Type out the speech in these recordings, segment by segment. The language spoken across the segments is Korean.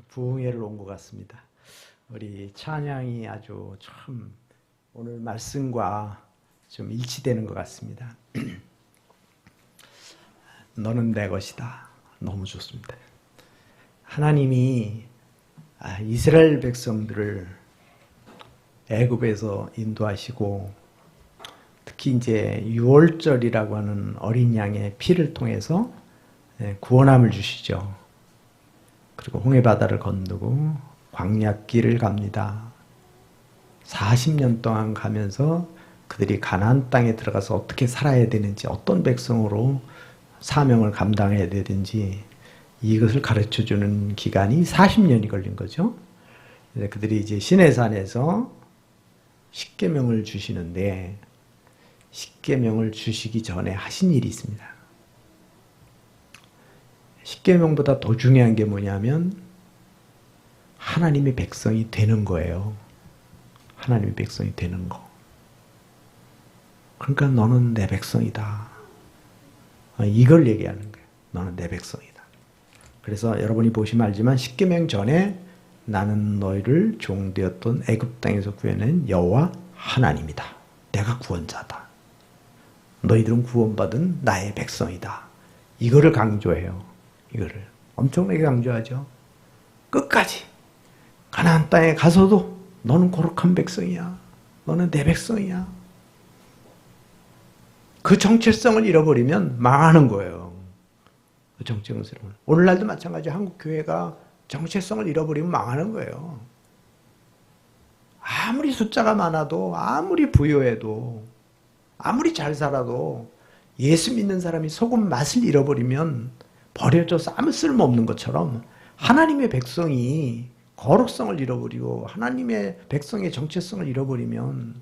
부흥회를 온 것 같습니다. 우리 찬양이 아주 참 오늘 말씀과 좀 일치되는 것 같습니다. 너는 내 것이다. 너무 좋습니다. 하나님이 이스라엘 백성들을 애굽에서 인도하시고 특히 이제 유월절이라고 하는 어린 양의 피를 통해서 구원함을 주시죠. 그리고 홍해바다를 건너고 광야길을 갑니다. 40년 동안 가면서 그들이 가나안 땅에 들어가서 어떻게 살아야 되는지, 어떤 백성으로 사명을 감당해야 되는지 이것을 가르쳐주는 기간이 40년이 걸린 거죠. 그들이 이제 시내산에서 십계명을 주시는데, 십계명을 주시기 전에 하신 일이 있습니다. 십계명보다 더 중요한 게 뭐냐면 하나님의 백성이 되는 거예요. 하나님의 백성이 되는 거. 그러니까 너는 내 백성이다. 이걸 얘기하는 거예요. 너는 내 백성이다. 그래서 여러분이 보시면 알지만 십계명 전에 나는 너희를 종되었던 애굽 땅에서 구해낸 여호와 하나님이다. 내가 구원자다. 너희들은 구원받은 나의 백성이다. 이거를 강조해요. 이거를 엄청나게 강조하죠. 끝까지 가나안 땅에 가서도 너는 거룩한 백성이야. 너는 내 백성이야. 그 정체성을 잃어버리면 망하는 거예요. 그 정체성을. 오늘날도 마찬가지로 한국 교회가 정체성을 잃어버리면 망하는 거예요. 아무리 숫자가 많아도, 아무리 부유해도, 아무리 잘 살아도 예수 믿는 사람이 속은 맛을 잃어버리면 버려져서 아무 쓸모없는 것처럼 하나님의 백성이 거룩성을 잃어버리고 하나님의 백성의 정체성을 잃어버리면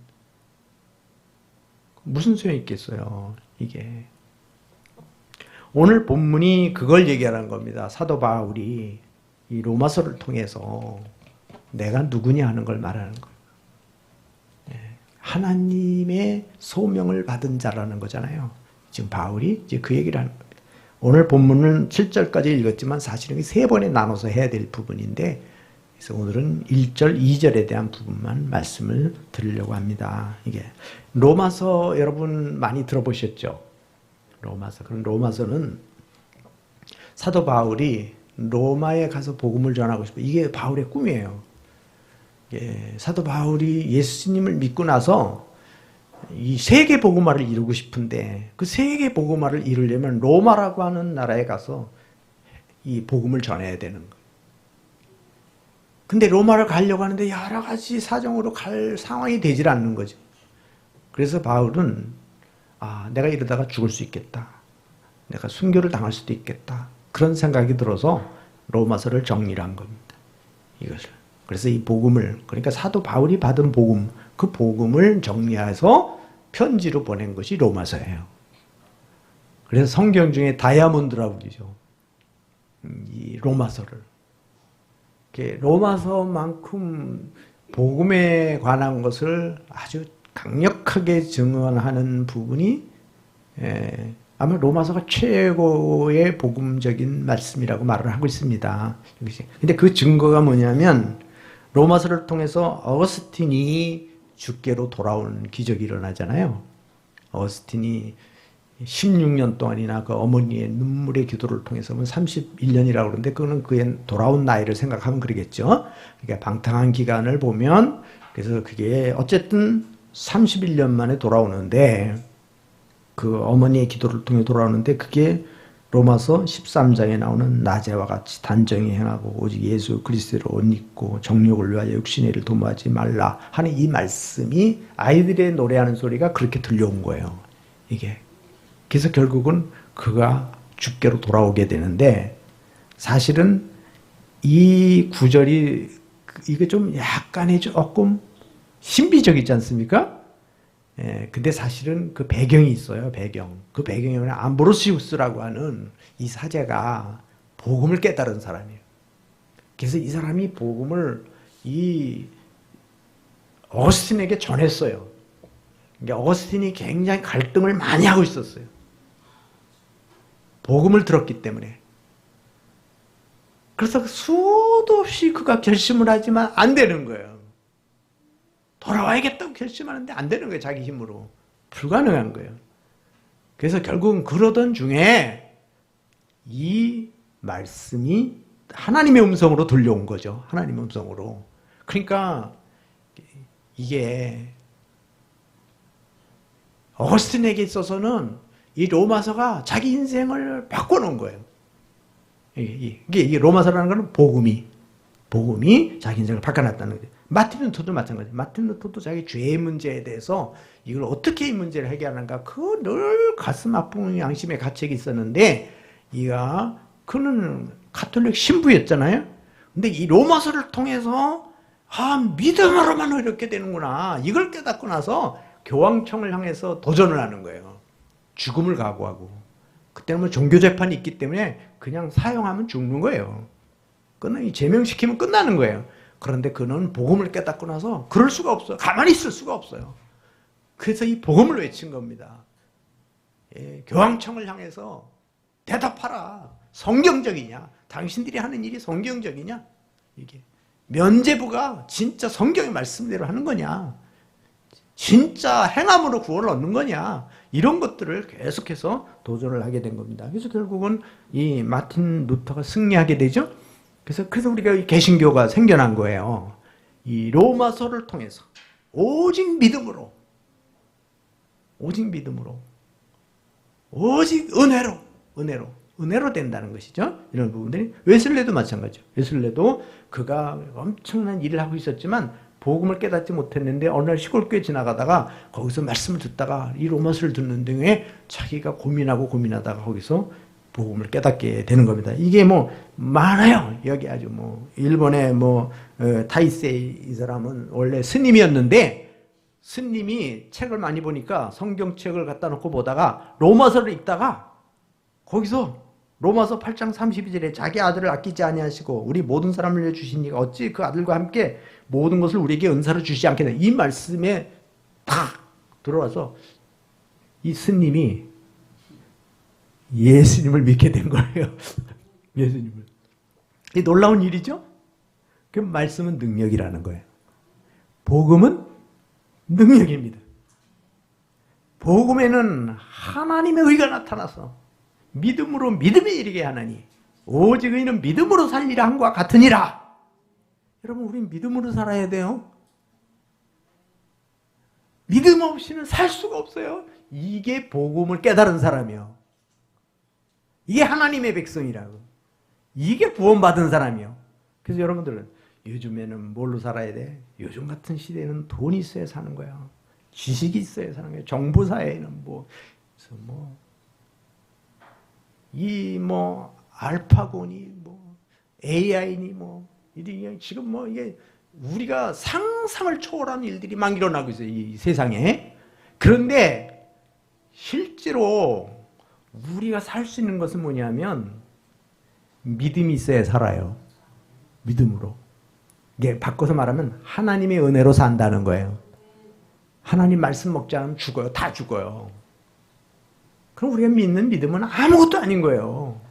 무슨 소용이 있겠어요, 이게. 오늘 본문이 그걸 얘기하는 겁니다. 사도 바울이 이 로마서를 통해서 내가 누구냐 하는 걸 말하는 거예요. 하나님의 소명을 받은 자라는 거잖아요. 지금 바울이 이제 그 얘기를 하는 겁니다. 오늘 본문은 7절까지 읽었지만 사실은 3번에 나눠서 해야 될 부분인데, 그래서 오늘은 1절, 2절에 대한 부분만 말씀을 드리려고 합니다. 이게 로마서 여러분 많이 들어보셨죠? 로마서. 그럼 로마서는 사도 바울이 로마에 가서 복음을 전하고 싶어. 이게 바울의 꿈이에요. 사도 바울이 예수님을 믿고 나서 이 세계 복음화를 이루고 싶은데, 그 세계 복음화를 이루려면 로마라고 하는 나라에 가서 이 복음을 전해야 되는 거예요. 근데 로마를 가려고 하는데 여러 가지 사정으로 갈 상황이 되질 않는 거죠. 그래서 바울은 내가 이러다가 죽을 수 있겠다. 내가 순교를 당할 수도 있겠다. 그런 생각이 들어서 로마서를 정리를 한 겁니다. 이것을. 그래서 이 복음을, 그러니까 사도 바울이 받은 복음, 그 복음을 정리해서 편지로 보낸 것이 로마서예요. 그래서 성경 중에 다이아몬드라고 그러죠. 이 로마서를. 로마서만큼 복음에 관한 것을 아주 강력하게 증언하는 부분이 아마 로마서가 최고의 복음적인 말씀이라고 말을 하고 있습니다. 근데 그 증거가 뭐냐면 로마서를 통해서 어거스틴이 주께로 돌아오는 기적이 일어나잖아요. 어거스틴이 16년 동안이나 그 어머니의 눈물의 기도를 통해서 31년이라고 그러는데, 그거는 그의 돌아온 나이를 생각하면 그러겠죠. 그러니까 방탕한 기간을 보면, 그래서 그게 어쨌든 31년 만에 돌아오는데, 그 어머니의 기도를 통해 돌아오는데, 그게 로마서 13장에 나오는 나제와 같이 단정히 행하고 오직 예수 그리스도를 옷 입고 정욕을 위하여 육신의 일을 도모하지 말라 하는 이 말씀이 아이들의 노래하는 소리가 그렇게 들려온 거예요. 이게. 그래서 결국은 그가 주께로 돌아오게 되는데, 사실은 이 구절이 이게 좀 약간의 조금 신비적이지 않습니까? 근데 사실은 그 배경이 있어요. 배경. 그 배경이 뭐냐, 암브로시우스라고 하는 이 사제가 복음을 깨달은 사람이에요. 그래서 이 사람이 복음을 이 어거스틴에게 전했어요. 그러니까 어거스틴이 굉장히 갈등을 많이 하고 있었어요. 복음을 들었기 때문에. 그래서 수도 없이 그가 결심을 하지만 안 되는 거예요. 돌아와야겠다고 결심하는데 안 되는 거예요. 자기 힘으로. 불가능한 거예요. 그래서 결국은 그러던 중에 이 말씀이 하나님의 음성으로 들려온 거죠. 하나님의 음성으로. 그러니까 이게 어거스틴에게 있어서는 이 로마서가 자기 인생을 바꿔놓은 거예요. 이게 로마서라는 것은 복음이 자기 인생을 바꿔놨다는 거죠. 마틴 루터도 마찬가지예요. 마틴 루터도 자기 죄의 문제에 대해서 이걸 어떻게 이 문제를 해결하는가 그 늘 가슴 아픈 양심의 가책이 있었는데 그는 가톨릭 신부였잖아요. 근데 이 로마서를 통해서 믿음으로만 이렇게 되는구나 이걸 깨닫고 나서 교황청을 향해서 도전을 하는 거예요. 죽음을 각오하고. 그때는 뭐 종교재판이 있기 때문에 그냥 사형하면 죽는 거예요. 제명시키면 끝나는 거예요. 그런데 그는 복음을 깨닫고 나서 그럴 수가 없어요. 가만히 있을 수가 없어요. 그래서 이 복음을 외친 겁니다. 교황청을 향해서 대답하라. 성경적이냐? 당신들이 하는 일이 성경적이냐? 이게 면죄부가 진짜 성경의 말씀대로 하는 거냐? 진짜 행함으로 구원을 얻는 거냐? 이런 것들을 계속해서 도전을 하게 된 겁니다. 그래서 결국은 이 마틴 루터가 승리하게 되죠. 그래서 우리가 이 개신교가 생겨난 거예요. 이 로마서를 통해서 오직 믿음으로, 오직 은혜로 된다는 것이죠. 이런 부분들이 웨슬레도 마찬가지죠. 웨슬레도 그가 엄청난 일을 하고 있었지만 복음을 깨닫지 못했는데 어느 날 시골교회 지나가다가 거기서 말씀을 듣다가 이 로마서를 듣는 등에 자기가 고민하다가 거기서 복음을 깨닫게 되는 겁니다. 이게 많아요. 여기 아주 일본의 타이세이 이 사람은 원래 스님이었는데 스님이 책을 많이 보니까 성경책을 갖다 놓고 보다가 로마서를 읽다가 거기서 로마서 8장 32절에 자기 아들을 아끼지 아니하시고 우리 모든 사람을 위해 주신 이가 어찌 그 아들과 함께 모든 것을 우리에게 은사로 주시지 않겠나. 이 말씀에 탁 들어와서 이 스님이 예수님을 믿게 된 거예요. 예수님을. 이 놀라운 일이죠? 그 말씀은 능력이라는 거예요. 복음은 능력입니다. 복음에는 하나님의 의가 나타나서 믿음으로 믿음에 이르게 하나니 오직 의인은 믿음으로 살리라 함과 같으니라. 여러분 우린 믿음으로 살아야 돼요. 믿음 없이는 살 수가 없어요. 이게 복음을 깨달은 사람이요. 이게 하나님의 백성이라고. 이게 구원받은 사람이요. 그래서 여러분들은 요즘에는 뭘로 살아야 돼? 요즘 같은 시대에는 돈이 있어야 사는 거야. 지식이 있어야 사는 거야. 정부 사회에는 알파고니 AI니 이게 지금 이게 우리가 상상을 초월하는 일들이 막 일어나고 있어요. 이 세상에. 그런데 실제로 우리가 살 수 있는 것은 뭐냐면 믿음이 있어야 살아요. 믿음으로. 이게 바꿔서 말하면 하나님의 은혜로 산다는 거예요. 하나님 말씀 먹지 않으면 죽어요. 다 죽어요. 그럼 우리가 믿는 믿음은 아무것도 아닌 거예요.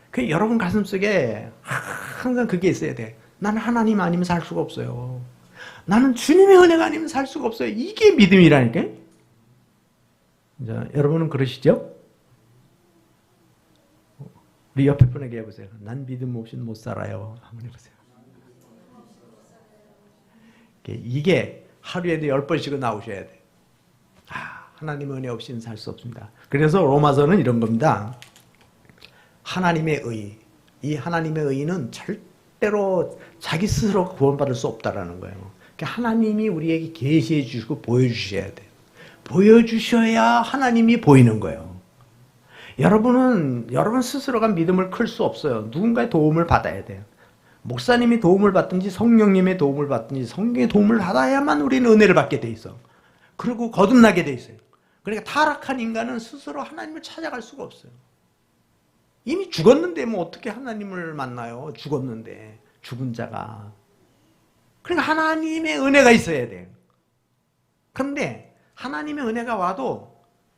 그 여러분 가슴속에 항상 그게 있어야 돼. 나는 하나님 아니면 살 수가 없어요. 나는 주님의 은혜가 아니면 살 수가 없어요. 이게 믿음이라니까. 자, 여러분은 그러시죠? 우리 옆에 분에게 해보세요. 난 믿음 없이는 못 살아요. 한번 해보세요. 이게 하루에도 10번씩은 나오셔야 돼. 하나님의 은혜 없이는 살 수 없습니다. 그래서 로마서는 이런 겁니다. 하나님의 의. 이 하나님의 의는 절대로 자기 스스로 구원받을 수 없다라는 거예요. 그러니까 하나님이 우리에게 계시해 주시고 보여주셔야 돼요. 보여주셔야 하나님이 보이는 거예요. 여러분 스스로가 믿음을 클 수 없어요. 누군가의 도움을 받아야 돼요. 목사님이 도움을 받든지 성령님의 도움을 받든지 성경의 도움을 받아야만 우리는 은혜를 받게 돼 있어. 그리고 거듭나게 돼 있어요. 그러니까 타락한 인간은 스스로 하나님을 찾아갈 수가 없어요. 이미 죽었는데 어떻게 하나님을 만나요? 죽었는데 죽은 자가. 그러니까 하나님의 은혜가 있어야 돼요. 그런데 하나님의 은혜가 와도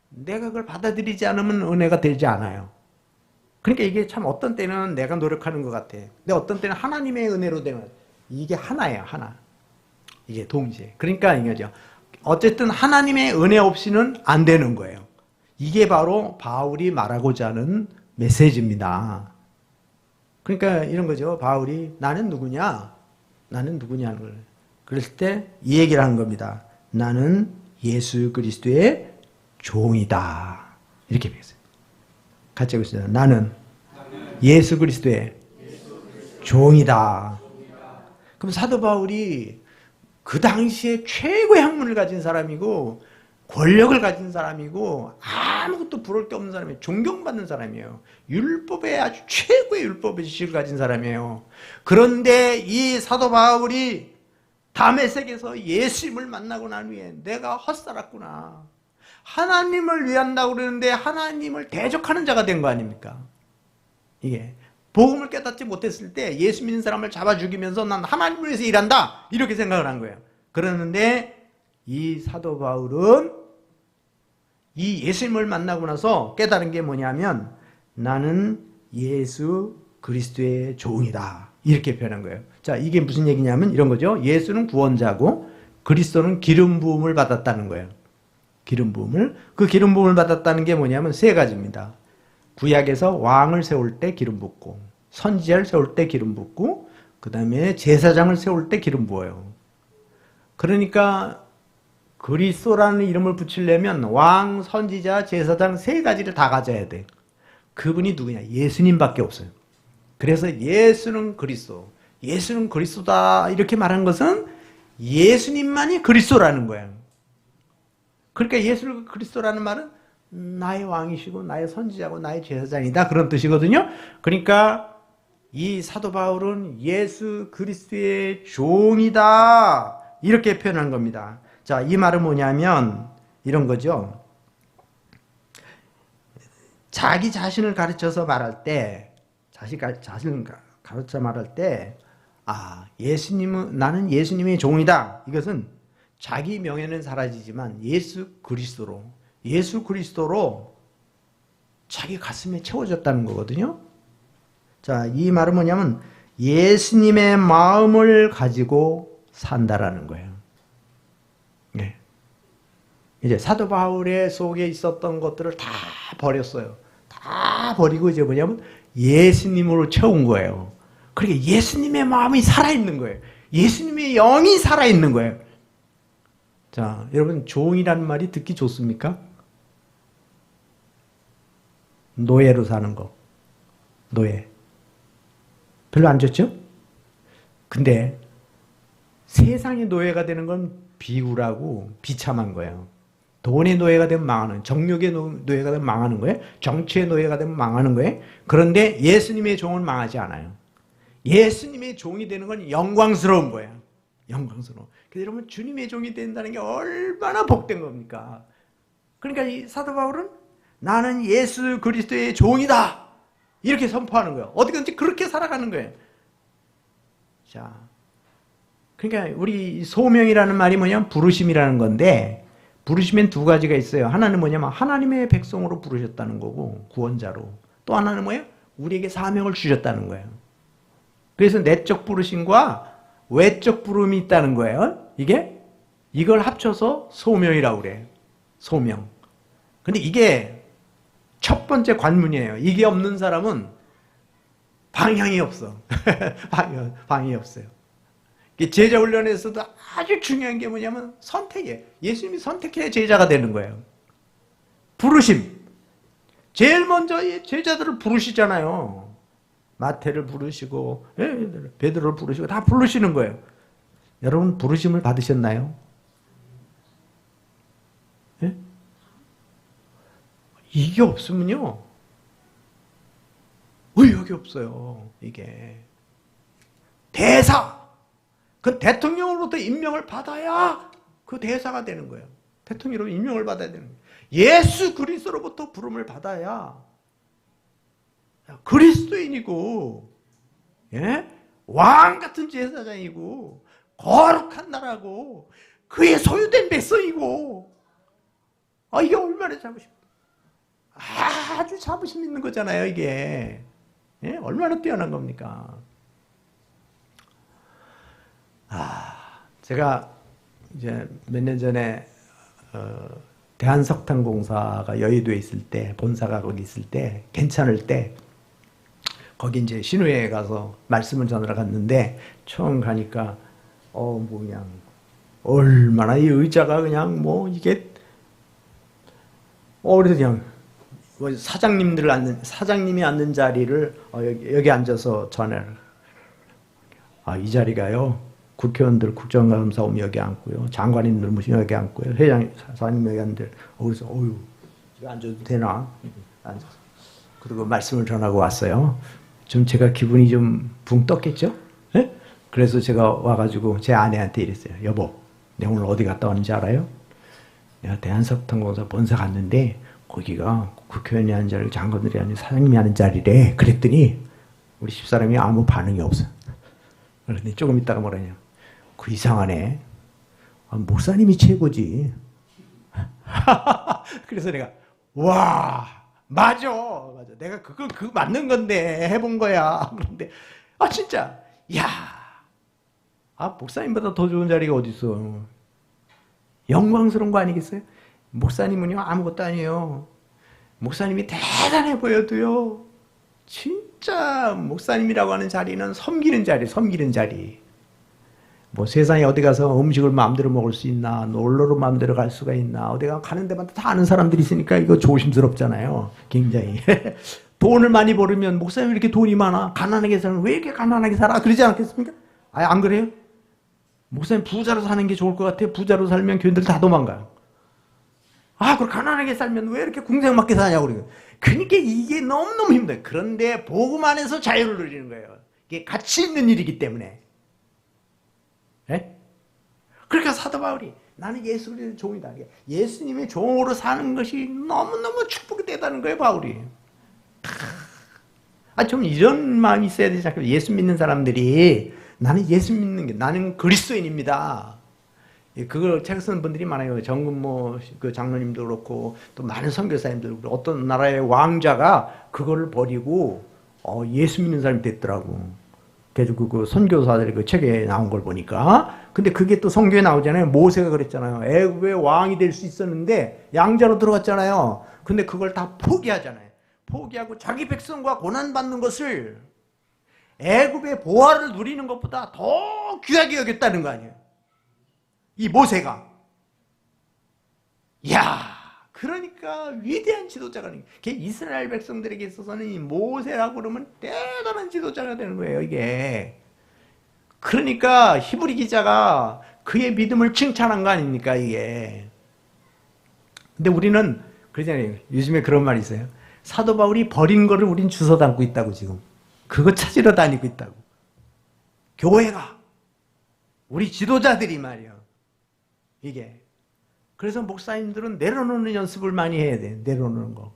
내가 그걸 받아들이지 않으면 은혜가 되지 않아요. 그러니까 이게 참 어떤 때는 내가 노력하는 것 같아. 근데 어떤 때는 하나님의 은혜로 되면 이게 하나예요, 하나. 이게 동시에. 그러니까 이거죠. 어쨌든 하나님의 은혜 없이는 안 되는 거예요. 이게 바로 바울이 말하고자 하는 메시지입니다. 그러니까 이런 거죠. 바울이 나는 누구냐? 나는 누구냐 하는 걸. 그랬을 때 이 얘기를 하는 겁니다. 나는 예수 그리스도의 종이다. 이렇게 얘기했어요. 같이 해보시죠. 나는 예수 그리스도의 종이다. 그럼 사도 바울이 그 당시에 최고의 학문을 가진 사람이고 권력을 가진 사람이고 아무것도 부러울 게 없는 사람이에요. 존경받는 사람이에요. 율법의 아주 최고의 율법의 지식을 가진 사람이에요. 그런데 이 사도 바울이 다메섹에서 예수님을 만나고 난 후에 내가 헛살았구나. 하나님을 위한다고 그러는데 하나님을 대적하는 자가 된 거 아닙니까? 이게 복음을 깨닫지 못했을 때 예수 믿는 사람을 잡아 죽이면서 난 하나님을 위해서 일한다 이렇게 생각을 한 거예요. 그러는데 이 사도 바울은 이 예수님을 만나고 나서 깨달은 게 뭐냐면 나는 예수 그리스도의 종이다 이렇게 표현한 거예요. 자, 이게 무슨 얘기냐면 이런 거죠. 예수는 구원자고 그리스도는 기름 부음을 받았다는 거예요. 기름 부음을. 그 기름 부음을 받았다는 게 뭐냐면 세 가지입니다. 구약에서 왕을 세울 때 기름 붓고 선지자를 세울 때 기름 붓고 그 다음에 제사장을 세울 때 기름 부어요. 그러니까 그리스도라는 이름을 붙이려면 왕, 선지자, 제사장 세 가지를 다 가져야 돼. 그분이 누구냐? 예수님밖에 없어요. 그래서 예수는 그리스도, 예수는 그리스도다 이렇게 말하는 것은 예수님만이 그리스도라는 거예요. 그러니까 예수 그리스도라는 말은 나의 왕이시고 나의 선지자고 나의 제사장이다 그런 뜻이거든요. 그러니까 이 사도 바울은 예수 그리스도의 종이다 이렇게 표현한 겁니다. 자, 이 말은 뭐냐면 이런 거죠. 자기 자신을 가르쳐서 말할 때 자신을 가르쳐 말할 때 예수님은 나는 예수님의 종이다. 이것은 자기 명예는 사라지지만 예수 그리스도로 자기 가슴에 채워졌다는 거거든요. 자, 이 말은 뭐냐면 예수님의 마음을 가지고 산다라는 거예요. 네. 이제 사도 바울의 속에 있었던 것들을 다 버렸어요. 다 버리고 이제 뭐냐면 예수님으로 채운 거예요. 그러니까 예수님의 마음이 살아있는 거예요. 예수님의 영이 살아있는 거예요. 자, 여러분 종이라는 말이 듣기 좋습니까? 노예로 사는 거. 노예. 별로 안 좋죠? 근데 세상의 노예가 되는 건 비굴하고 비참한 거예요. 돈의 노예가 되면 망하는 거예요. 정욕의 노예가 되면 망하는 거예요. 정치의 노예가 되면 망하는 거예요. 그런데 예수님의 종은 망하지 않아요. 예수님의 종이 되는 건 영광스러운 거예요. 영광스러워. 그래서 여러분 주님의 종이 된다는 게 얼마나 복된 겁니까? 그러니까 이 사도 바울은 나는 예수 그리스도의 종이다 이렇게 선포하는 거예요. 어디든지 그렇게 살아가는 거예요. 자, 그러니까 우리 소명이라는 말이 뭐냐면 부르심이라는 건데 부르심엔 두 가지가 있어요. 하나는 뭐냐면 하나님의 백성으로 부르셨다는 거고 구원자로. 또 하나는 뭐예요? 우리에게 사명을 주셨다는 거예요. 그래서 내적 부르심과 외적 부름이 있다는 거예요. 이걸 합쳐서 소명이라고 그래요. 소명. 근데 이게 첫 번째 관문이에요. 이게 없는 사람은 방향이 없어. 방향이 없어요. 제자 훈련에서도 아주 중요한 게 뭐냐면 선택이에요. 예수님이 선택해야 제자가 되는 거예요. 부르심. 제일 먼저 제자들을 부르시잖아요. 마태를 부르시고 베드로를 부르시고 다 부르시는 거예요. 여러분 부르심을 받으셨나요? 예? 이게 없으면요 의욕이 없어요. 이게 대사 그 대통령으로부터 임명을 받아야 그 대사가 되는 거예요. 대통령으로 임명을 받아야 되는 거예요. 예수 그리스도로부터 부름을 받아야 그리스도인이고 왕 같은 제사장이고 거룩한 나라고 그의 소유된 백성이고 이게 얼마나 자부심. 아주 자부심 있는 거잖아요, 이게. 예? 얼마나 뛰어난 겁니까? 제가 이제 몇 년 전에 대한석탄공사가 여의도에 있을 때, 본사가 거기 있을 때, 괜찮을 때, 거기 이제 신우회에 가서 말씀을 전하러 갔는데, 처음 가니까, 뭐 그냥, 얼마나 이 의자가 그냥 뭐 이게, 그래서 그냥, 사장님이 앉는 자리를, 여기 앉아서 전화를. 이 자리가요, 국회의원들 국정감사 오면 여기 앉고요. 장관님들 무슨 여기 앉고요. 회장, 사장님 여기 앉들. 그래서, 제가 앉아도 되나? 앉아서. 그리고 말씀을 전하고 왔어요. 좀 제가 기분이 좀 붕 떴겠죠? 네? 그래서 제가 와가지고 제 아내한테 이랬어요. 여보, 내가 오늘 어디 갔다 왔는지 알아요? 내가 대한석탄공사 본사 갔는데, 거기가 국회의원이 하는 자리, 장관들이 하는 사장님이 하는 자리래. 그랬더니, 우리 집사람이 아무 반응이 없어. 그런데 조금 있다가 뭐라냐. 그 이상하네. 목사님이 최고지. 그래서 내가, 와, 맞아. 내가 그거 맞는 건데, 해본 거야. 그런데, 진짜, 목사님보다 더 좋은 자리가 어딨어. 영광스러운 거 아니겠어요? 목사님은요, 아무것도 아니에요. 목사님이 대단해 보여도요, 진짜 목사님이라고 하는 자리는 섬기는 자리. 뭐 세상에 어디 가서 음식을 마음대로 먹을 수 있나, 놀러로 마음대로 갈 수가 있나, 어디 가는 데마다 다 아는 사람들이 있으니까 이거 조심스럽잖아요. 굉장히. 돈을 많이 벌으면 목사님 왜 이렇게 돈이 많아? 가난하게 살면 왜 이렇게 가난하게 살아? 그러지 않겠습니까? 안 그래요? 목사님 부자로 사는 게 좋을 것 같아요. 부자로 살면 교인들 다 도망가요. 그럼 가난하게 살면 왜 이렇게 궁생맞게 사냐고 그래요. 그러니까 이게 너무너무 힘들어요. 그런데 복음 안에서 자유를 누리는 거예요. 이게 가치 있는 일이기 때문에. 네? 그러니까 사도 바울이 나는 예수 그리스도의 종이다. 예수님의 종으로 사는 것이 너무너무 축복이 되다는 거예요, 바울이. 좀 이런 마음이 있어야 되지 않겠어요? 예수 믿는 사람들이 나는 예수 믿는 게 나는 그리스도인입니다. 그걸 책 쓰는 분들이 많아요. 정근모 그 장로님도 그렇고 또 많은 선교사님들 그렇고 어떤 나라의 왕자가 그거를 버리고 예수 믿는 사람이 됐더라고. 그래서 그 선교사들이 그 책에 나온 걸 보니까 근데 그게 또 성경에 나오잖아요. 모세가 그랬잖아요. 애굽의 왕이 될 수 있었는데 양자로 들어갔잖아요. 근데 그걸 다 포기하잖아요. 포기하고 자기 백성과 고난받는 것을 애굽의 보화를 누리는 것보다 더 귀하게 여겼다는 거 아니에요. 이 모세가. 그러니까 위대한 지도자가 되는 거예요. 이스라엘 백성들에게 있어서는 이 모세라고 그러면 대단한 지도자가 되는 거예요, 이게. 그러니까 히브리 기자가 그의 믿음을 칭찬한 거 아닙니까, 이게. 근데 우리는 그러잖아요. 요즘에 그런 말이 있어요. 사도 바울이 버린 거를 우린 주워 담고 있다고 지금. 그거 찾으러 다니고 있다고. 교회가. 우리 지도자들이 말이야. 이게. 그래서 목사님들은 내려놓는 연습을 많이 해야 돼. 내려놓는 거.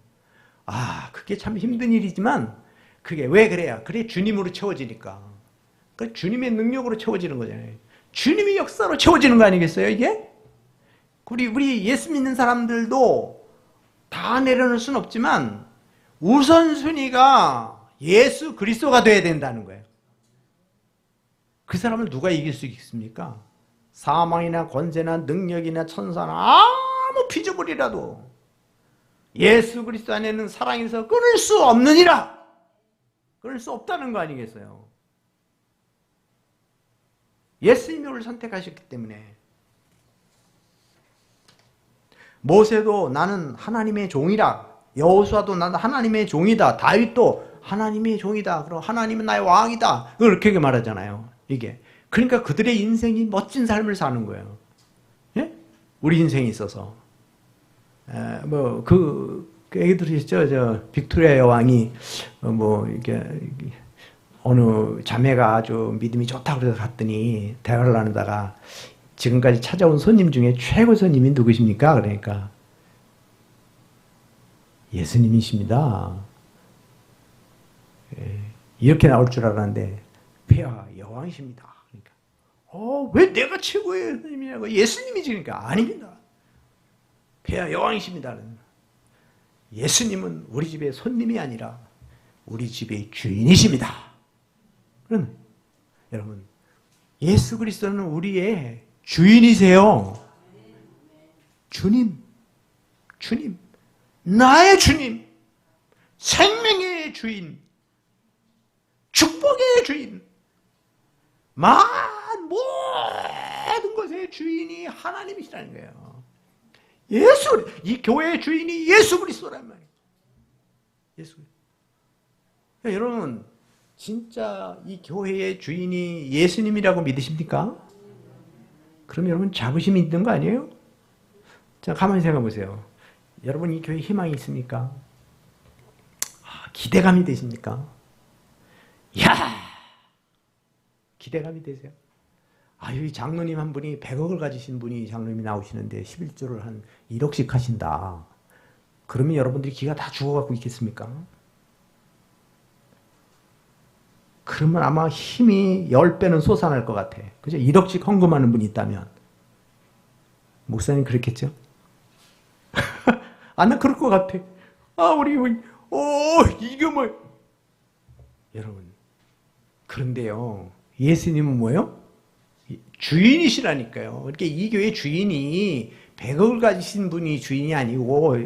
그게 참 힘든 일이지만 그게 왜 그래야? 그래 주님으로 채워지니까. 그 주님의 능력으로 채워지는 거잖아요. 주님의 역사로 채워지는 거 아니겠어요, 이게? 우리 예수 믿는 사람들도 다 내려놓을 수는 없지만 우선순위가 예수 그리스도가 돼야 된다는 거예요. 그 사람을 누가 이길 수 있습니까? 사망이나 권세나 능력이나 천사나 아무 피조물이라도 예수 그리스도 안에는 사랑에서 끊을 수 없느니라. 끊을 수 없다는 거 아니겠어요? 예수님이 우리를 선택하셨기 때문에. 모세도 나는 하나님의 종이라. 여호수아도 나는 하나님의 종이다. 다윗도 하나님의 종이다. 그럼 하나님은 나의 왕이다. 그렇게 말하잖아요. 이게. 그러니까 그들의 인생이 멋진 삶을 사는 거예요. 예? 우리 인생에 있어서. 얘기 들으셨죠? 빅토리아 여왕이, 이게, 어느 자매가 아주 믿음이 좋다고 그래서 갔더니 대화를 나누다가 지금까지 찾아온 손님 중에 최고 손님이 누구십니까? 그러니까 예수님이십니다. 이렇게 나올 줄 알았는데 폐하 여왕이십니다. 그러니까 왜 내가 최고의 손님이냐고. 예수님이지. 그러니까 아닙니다. 폐하 여왕이십니다. 예수님은 우리 집의 손님이 아니라 우리 집의 주인이십니다. 그럼 여러분, 예수 그리스도는 우리의 주인이세요. 주님, 주님, 나의 주님, 생명의 주인, 축복의 주인, 모든 것의 주인이 하나님이시라는 거예요. 이 교회의 주인이 예수 그리스도란 말이에요. 예수. 여러분, 진짜 이 교회의 주인이 예수님이라고 믿으십니까? 그럼 여러분 자부심이 있는 거 아니에요? 자, 가만히 생각해 보세요. 여러분 이 교회에 희망이 있습니까? 기대감이 되십니까? 이야! 기대감이 되세요? 이 장로님 한 분이 100억을 가지신 분이 장로님이 나오시는데 11조를 한 1억씩 하신다. 그러면 여러분들이 기가 다 죽어갖고 있겠습니까? 그러면 아마 힘이 10배는 솟아날 것 같아. 그죠? 1억씩 헌금하는 분이 있다면. 목사님 그렇겠죠? 나 그럴 것 같아. 이게 뭐. 여러분. 그런데요. 예수님은 뭐예요? 주인이시라니까요. 그러니까 이 교회 주인이 100억을 가지신 분이 주인이 아니고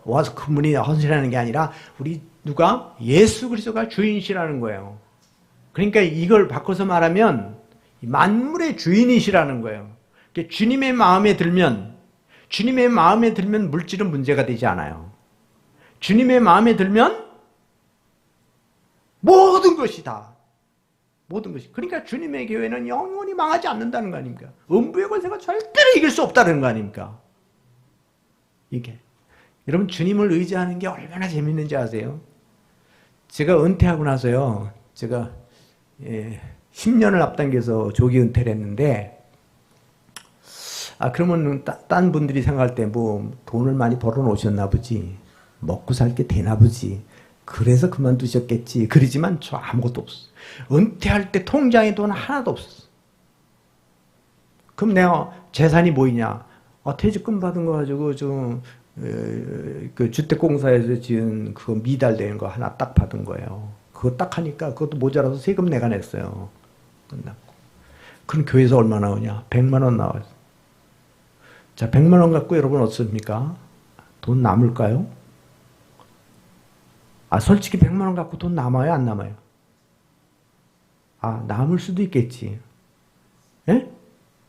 와서 그분이 헌신하는 게 아니라 우리 누가? 예수 그리스도가 주인이시라는 거예요. 그러니까 이걸 바꿔서 말하면 만물의 주인이시라는 거예요. 그러니까 주님의 마음에 들면 물질은 문제가 되지 않아요. 주님의 마음에 들면 모든 것이 다. 모든 것이. 그러니까 주님의 교회는 영원히 망하지 않는다는 거 아닙니까? 음부의 권세가 절대로 이길 수 없다는 거 아닙니까? 이게. 여러분 주님을 의지하는 게 얼마나 재밌는지 아세요? 제가 은퇴하고 나서요. 제가 10년을 앞당겨서 조기 은퇴를 했는데 그러면 딴 분들이 생각할 때 뭐 돈을 많이 벌어 놓으셨나 보지. 먹고 살 게 되나 보지. 그래서 그만두셨겠지. 그러지만 저 아무것도 없어. 은퇴할 때 통장에 돈 하나도 없었어. 그럼 내가 재산이 뭐이냐? 퇴직금 받은 거 가지고 그 주택공사에서 지은 그거 미달되는 거 하나 딱 받은 거예요. 그거 딱 하니까 그것도 모자라서 세금 내가 냈어요. 끝났고. 그럼 교회에서 얼마 나오냐? 100만 원 나와요. 자, 100만 원 갖고 여러분 어떻습니까? 돈 남을까요? 솔직히 100만 원 갖고 돈 남아요? 안 남아요? 남을 수도 있겠지. 예?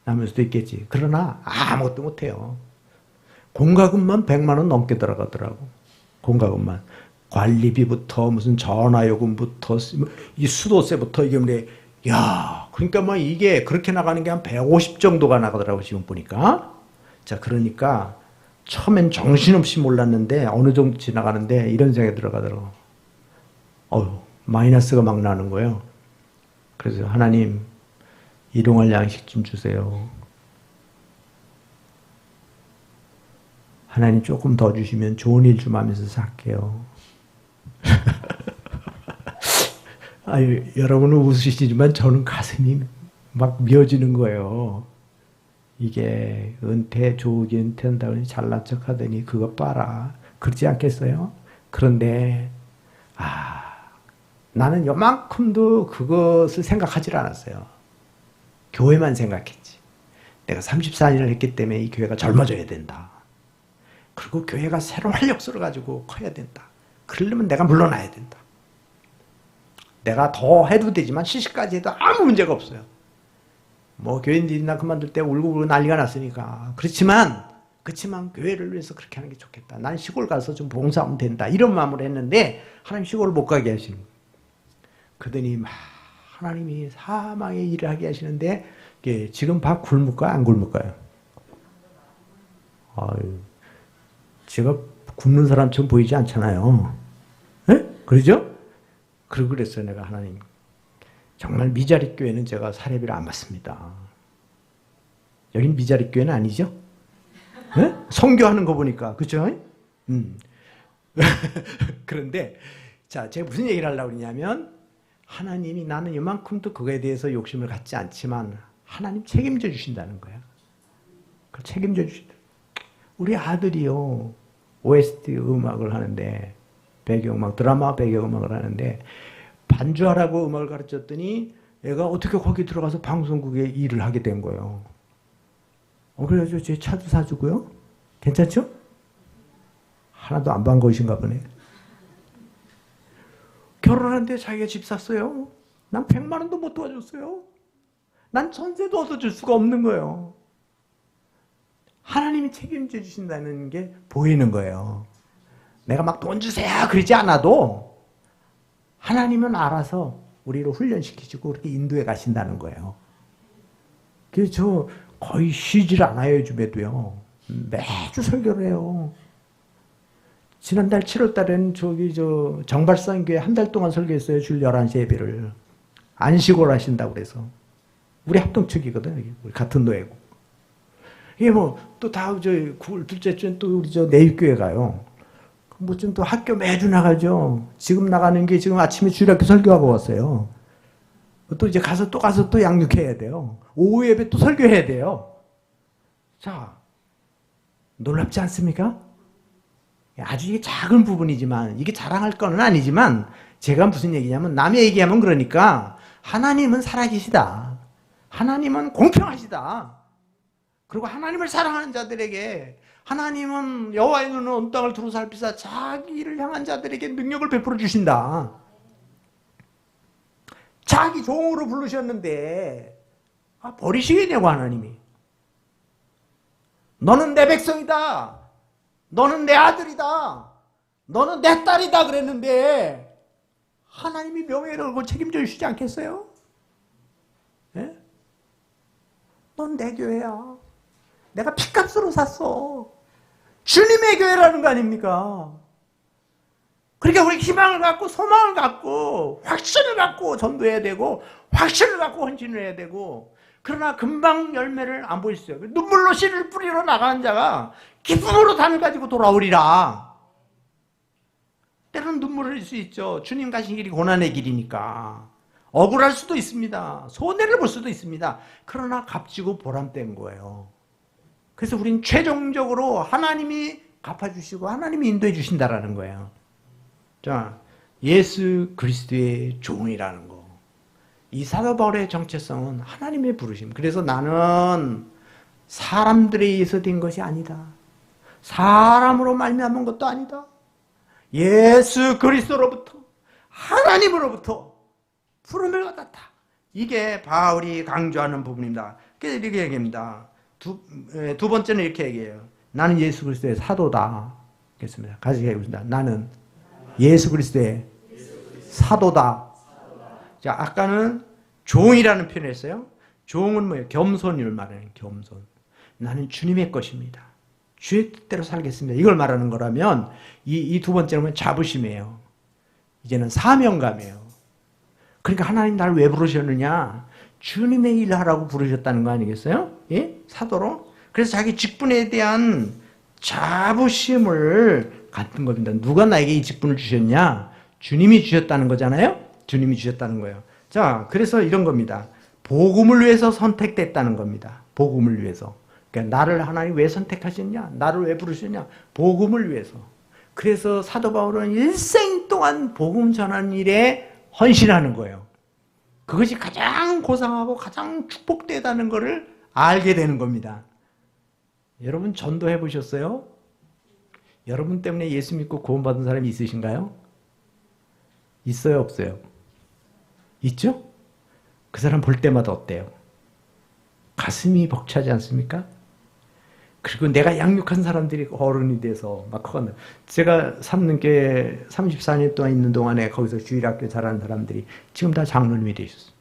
남을 수도 있겠지. 그러나 아무것도 못해요. 공과금만 100만 원 넘게 들어가더라고. 공과금만. 관리비부터 무슨 전화요금부터 이 수도세부터 이게 그러니까 뭐 이게 그렇게 나가는 게 한 150 정도가 나가더라고 지금 보니까. 자, 그러니까 처음엔 정신없이 몰랐는데 어느 정도 지나가는데 이런 생각이 들어가더라고. 마이너스가 막 나는 거예요. 그래서 하나님 일용할 양식 좀 주세요. 하나님 조금 더 주시면 좋은 일 좀 하면서 살게요. 여러분은 웃으시지만 저는 가슴이 막 미어지는 거예요. 이게 조기 은퇴한다고 잘난 척 하더니 그거 봐라. 그러지 않겠어요? 그런데 나는 요만큼도 그것을 생각하지 않았어요. 교회만 생각했지. 내가 34년을 했기 때문에 이 교회가 젊어져야 된다. 그리고 교회가 새로운 활력소를 가지고 커야 된다. 그러려면 내가 물러나야 된다. 내가 더 해도 되지만 시시까지 해도 아무 문제가 없어요. 뭐 교인들이 나 그만둘 때 울고 난리가 났으니까. 그렇지만 교회를 위해서 그렇게 하는 게 좋겠다. 난 시골 가서 좀 봉사하면 된다. 이런 마음으로 했는데 하나님 시골을 못 가게 하시는 거예요. 그러더니 하나님이 사망의 일을 하게 하시는데 지금 밥 굶을까요? 안 굶을까요? 제가 굶는 사람처럼 보이지 않잖아요. 네? 그러죠? 그랬어요. 내가 하나님. 정말 미자립 교회는 제가 사례비를 안 받습니다. 여긴 미자립 교회는 아니죠? 네? 선교하는 거 보니까. 그렇죠? 그런데 자, 제가 무슨 얘기를 하려고 그러냐면 하나님이 나는 이만큼도 그거에 대해서 욕심을 갖지 않지만 하나님 책임져 주신다는 거야. 그걸 책임져 주신다. 우리 아들이요. OST 음악을 하는데, 배경음악, 드라마 배경음악을 하는데, 반주하라고 음악을 가르쳤더니 애가 어떻게 거기 들어가서 방송국에 일을 하게 된 거예요. 그래가지고 제 차도 사주고요. 괜찮죠? 하나도 안 반 것인가 보네. 결혼하는데 자기가 집 샀어요. 난 100만 원도 못 도와줬어요. 난 전세도 얻어줄 수가 없는 거예요. 하나님이 책임져 주신다는 게 보이는 거예요. 내가 막 돈 주세요 그러지 않아도 하나님은 알아서 우리를 훈련시키시고 그렇게 인도해 가신다는 거예요. 그래서 저 거의 쉬질 않아요. 요즘에도요. 매주 설교를 해요. 지난달 7월 달에는 정발산교회 한 달 동안 설교했어요. 줄 11시 예배를. 안식을 하신다고 그래서. 우리 합동측이거든. 우리 같은 노예고. 이게 또 다음, 9월 둘째 주엔 또 우리 내육교회 가요. 좀 또 학교 매주 나가죠. 지금 나가는 게 지금 아침에 주일학교 설교하고 왔어요. 또 이제 가서 또 양육해야 돼요. 오후 예배 또 설교해야 돼요. 자, 놀랍지 않습니까? 아주 이게 작은 부분이지만, 이게 자랑할 건 아니지만, 제가 무슨 얘기냐면, 남의 얘기하면 그러니까, 하나님은 살아계시다. 하나님은 공평하시다. 그리고 하나님을 사랑하는 자들에게, 하나님은 여호와의 눈은 온 땅을 두루 살피사 자기를 향한 자들에게 능력을 베풀어 주신다. 자기 종으로 부르셨는데, 버리시겠냐고, 하나님이. 너는 내 백성이다. 너는 내 아들이다. 너는 내 딸이다 그랬는데 하나님이 명예를 걸고 책임져 주시지 않겠어요? 예? 넌 내 교회야. 내가 피값으로 샀어. 주님의 교회라는 거 아닙니까? 그러니까 우리 희망을 갖고 소망을 갖고 확신을 갖고 전도해야 되고 확신을 갖고 헌신을 해야 되고 그러나 금방 열매를 안 보이세요. 눈물로 씨를 뿌리러 나가는 자가 기쁨으로 단을 가지고 돌아오리라. 때로는 눈물을 흘릴 수 있죠. 주님 가신 길이 고난의 길이니까. 억울할 수도 있습니다. 손해를 볼 수도 있습니다. 그러나 값지고 보람된 거예요. 그래서 우린 최종적으로 하나님이 갚아주시고 하나님이 인도해 주신다라는 거예요. 자, 예수 그리스도의 종이라는 거. 이 사도 바울의 정체성은 하나님의 부르심. 그래서 나는 사람들에 의해서 된 것이 아니다. 사람으로 말미암은 것도 아니다. 예수 그리스도로부터 하나님으로부터 부름을 받았다. 이게 바울이 강조하는 부분입니다. 그래서 이렇게 얘기합니다. 두 번째는 이렇게 얘기해요. 나는 예수 그리스도의 사도다. 그렇습니다. 같이 얘기해보겠습니다. 나는 예수 그리스도의 사도다. 자, 아까는 종이라는 표현을 했어요. 종은 뭐예요? 겸손을 말하는 겸손. 나는 주님의 것입니다. 주의 뜻대로 살겠습니다. 이걸 말하는 거라면 이 두 번째는 자부심이에요. 이제는 사명감이에요. 그러니까 하나님 나를 왜 부르셨느냐? 주님의 일을 하라고 부르셨다는 거 아니겠어요? 예? 사도로. 그래서 자기 직분에 대한 자부심을 갖는 겁니다. 누가 나에게 이 직분을 주셨냐? 주님이 주셨다는 거잖아요? 주님이 주셨다는 거예요. 자, 그래서 이런 겁니다. 복음을 위해서 선택됐다는 겁니다. 복음을 위해서. 그러니까 나를 하나님 왜 선택하셨냐? 나를 왜 부르셨냐? 복음을 위해서. 그래서 사도 바울은 일생 동안 복음 전하는 일에 헌신하는 거예요. 그것이 가장 고상하고 가장 축복되다는 것을 알게 되는 겁니다. 여러분 전도해 보셨어요? 여러분 때문에 예수 믿고 구원받은 사람이 있으신가요? 있어요, 없어요? 있죠? 그 사람 볼 때마다 어때요? 가슴이 벅차지 않습니까? 그리고 내가 양육한 사람들이 어른이 돼서 막 커간다. 제가 삼는교회 34년 동안 있는 동안에 거기서 주일학교 잘하는 사람들이 지금 다 장로님이 되셨어요.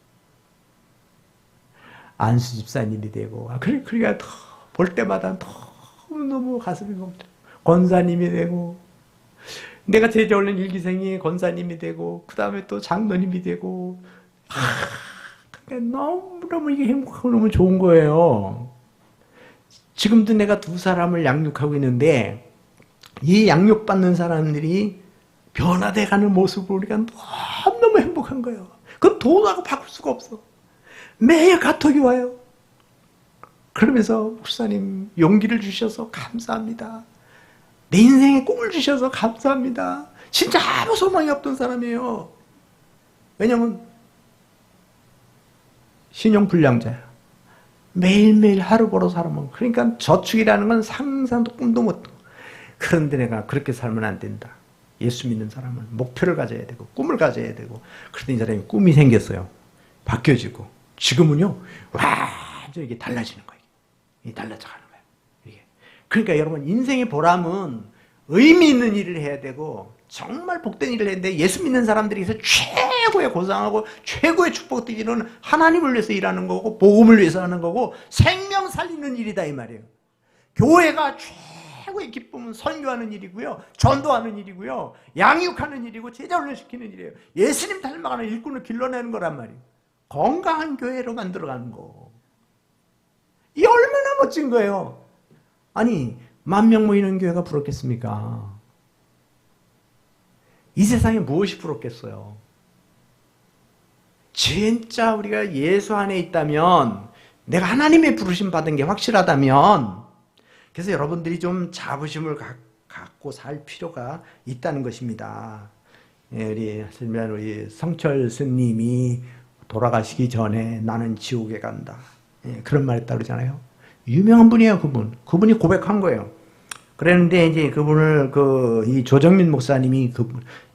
안수 집사님이 되고, 그러니까 볼 때마다 너무 가슴이 벅차. 권사님이 되고, 내가 제자 올린 일기생이 권사님이 되고, 그 다음에 또 장로님이 되고, 그러니까 너무너무 이게 행복하고 너무 좋은 거예요. 지금도 내가 두 사람을 양육하고 있는데 이 양육받는 사람들이 변화돼가는 모습을 우리가 너무너무 행복한 거예요. 그건 돈하고 바꿀 수가 없어. 매일 카톡이 와요. 그러면서 목사님 용기를 주셔서 감사합니다. 내 인생에 꿈을 주셔서 감사합니다. 진짜 아무 소망이 없던 사람이에요. 왜냐면 신용불량자야. 매일매일 하루 벌어 살아먹는. 그러니까 저축이라는 건 상상도 꿈도 못. 그런데 내가 그렇게 살면 안 된다. 예수 믿는 사람은 목표를 가져야 되고 꿈을 가져야 되고. 그랬더니 이 사람이 꿈이 생겼어요. 바뀌어지고. 지금은요, 완전 이게 달라지는 거예요. 이게 달라져 가는 거예요. 이게. 그러니까 여러분, 인생의 보람은 의미 있는 일을 해야 되고 정말 복된 일을 했는데, 예수 믿는 사람들이 최고의 고상하고 최고의 축복들은 하나님을 위해서 일하는 거고 복음을 위해서 하는 거고 생명 살리는 일이다 이 말이에요. 교회가 최고의 기쁨은 선교하는 일이고요, 전도하는 일이고요, 양육하는 일이고 제자 훈련시키는 일이에요. 예수님 닮아가는 일꾼을 길러내는 거란 말이에요. 건강한 교회로 만들어가는 거. 이게 얼마나 멋진 거예요. 아니, 10,000명 모이는 교회가 부럽겠습니까? 이 세상에 무엇이 부럽겠어요? 진짜 우리가 예수 안에 있다면, 내가 하나님의 부르심 받은 게 확실하다면, 그래서 여러분들이 좀 자부심을 갖고 살 필요가 있다는 것입니다. 예, 우리 성철 스님이 돌아가시기 전에 나는 지옥에 간다. 예, 그런 말 했다고 그러잖아요. 유명한 분이에요, 그분이 고백한 거예요. 그랬는데 이제 그분을 이 조정민 목사님이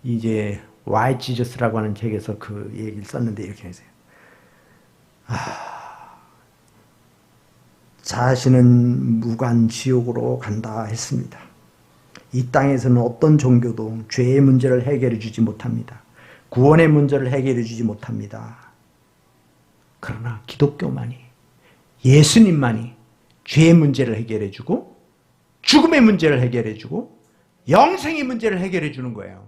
이제 Why Jesus라고 하는 책에서 그 얘기를 썼는데 이렇게 했어요. 자신은 무관 지옥으로 간다 했습니다. 이 땅에서는 어떤 종교도 죄의 문제를 해결해 주지 못합니다. 구원의 문제를 해결해 주지 못합니다. 그러나 기독교만이, 예수님만이 죄의 문제를 해결해 주고 죽음의 문제를 해결해 주고 영생의 문제를 해결해 주는 거예요.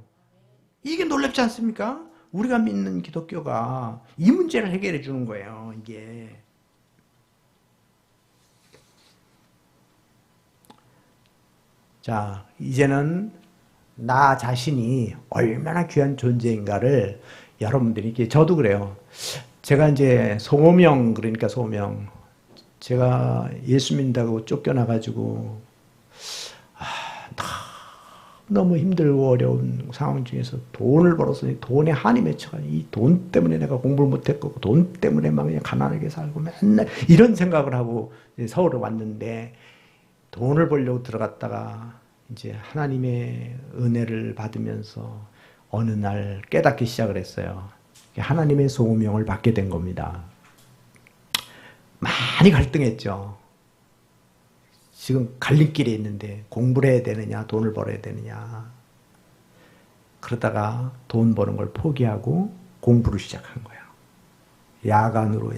이게 놀랍지 않습니까? 우리가 믿는 기독교가 이 문제를 해결해 주는 거예요. 이게. 자, 이제는 나 자신이 얼마나 귀한 존재인가를 여러분들이, 이게 저도 그래요. 제가 이제 소명, 그러니까 소명. 제가 예수 믿는다고 쫓겨나가지고, 너무 힘들고 어려운 상황 중에서 돈을 벌어서 돈에 한이 맺혀가지고, 이 돈 때문에 내가 공부를 못했고, 돈 때문에 막 그냥 가난하게 살고, 맨날 이런 생각을 하고 서울에 왔는데, 돈을 벌려고 들어갔다가 이제 하나님의 은혜를 받으면서 어느 날 깨닫기 시작을 했어요. 하나님의 소명을 받게 된 겁니다. 많이 갈등했죠. 지금 갈림길에 있는데 공부를 해야 되느냐, 돈을 벌어야 되느냐. 그러다가 돈 버는 걸 포기하고 공부를 시작한 거예요. 야간으로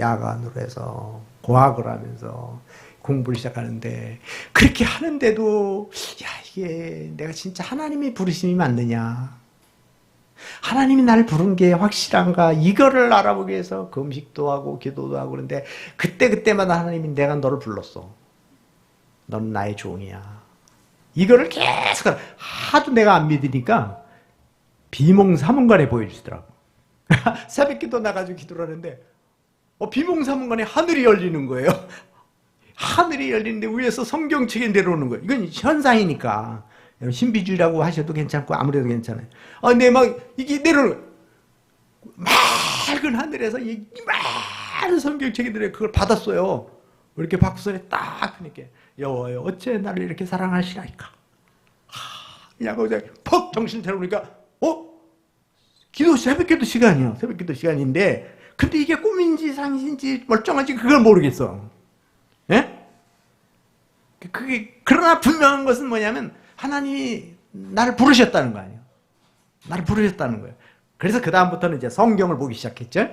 해서 고학을 하면서 공부를 시작하는데, 그렇게 하는데도 이게 내가 진짜 하나님의 부르심이 맞느냐, 하나님이 나를 부른 게 확실한가, 이거를 알아보기 위해서 금식도 하고 기도도 하고. 그런데 그때마다 하나님이 내가 너를 불렀어, 너는 나의 종이야, 이거를 계속 하도 내가 안 믿으니까 비몽사몽간에 보여주시더라고. 새벽기도 나가지고 기도를 하는데 비몽사몽간에 하늘이 열리는 거예요. 하늘이 열리는데 위에서 성경책에 내려오는 거예요. 이건 현상이니까 신비주의라고 하셔도 괜찮고 아무래도 괜찮아요. 근데 막 이게 내려오는, 맑은 하늘에서 이 많은 성경책이 내려, 그걸 받았어요. 이렇게 박수에 딱 하니까, 여호와여 어째 나를 이렇게 사랑하시나이까. 그냥 퍽 정신 차려보니까 새벽기도 시간이야. 새벽기도 시간인데, 근데 이게 꿈인지 상신지 멀쩡한지 그걸 모르겠어. 예? 그러나 분명한 것은 뭐냐면 하나님이 나를 부르셨다는 거 아니에요. 나를 부르셨다는 거예요. 그래서 그 다음부터는 이제 성경을 보기 시작했죠.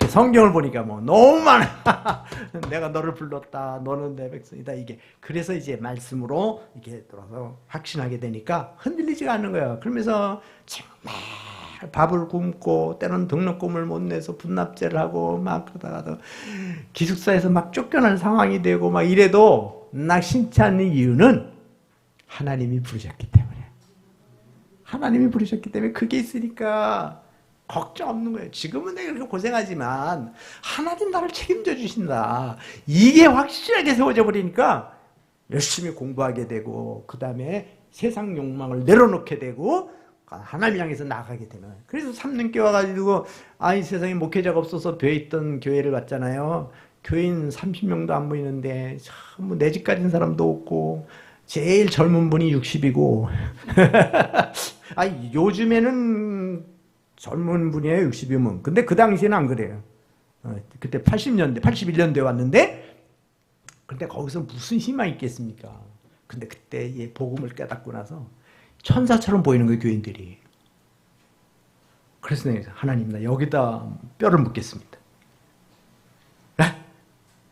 성경을 보니까 너무 많아. 내가 너를 불렀다, 너는 내 백성이다, 이게. 그래서 이제 말씀으로 이렇게 들어서 확신하게 되니까 흔들리지가 않는 거예요. 그러면서 정말 밥을 굶고, 때로는 등록금을 못 내서 분납제를 하고 막 그러다가도 기숙사에서 막 쫓겨난 상황이 되고 막 이래도 낙심치 않는 이유는 하나님이 부르셨기 때문에. 하나님이 부르셨기 때문에 그게 있으니까 걱정 없는 거예요. 지금은 내가 그렇게 고생하지만 하나님 나를 책임져 주신다, 이게 확실하게 세워져 버리니까 열심히 공부하게 되고, 그 다음에 세상 욕망을 내려놓게 되고 하나님 향해서 나가게 되는 거예요. 그래서 3년 교회 와가지고 아이 세상에 목회자가 없어서 돼 있던 교회를 갔잖아요. 교인 30명도 안 보이는데 참 내 집 가진 사람도 없고 제일 젊은 분이 60이고 아니 요즘에는 젊은 분이에요 60이면. 근데 그 당시에는 안 그래요. 그때 80년대 81년도에 왔는데 근데 거기서 무슨 희망이 있겠습니까? 근데 그때 복음을 깨닫고 나서 천사처럼 보이는 거예요 교인들이. 그래서 내가 하나님 나 여기다 뼈를 묻겠습니다.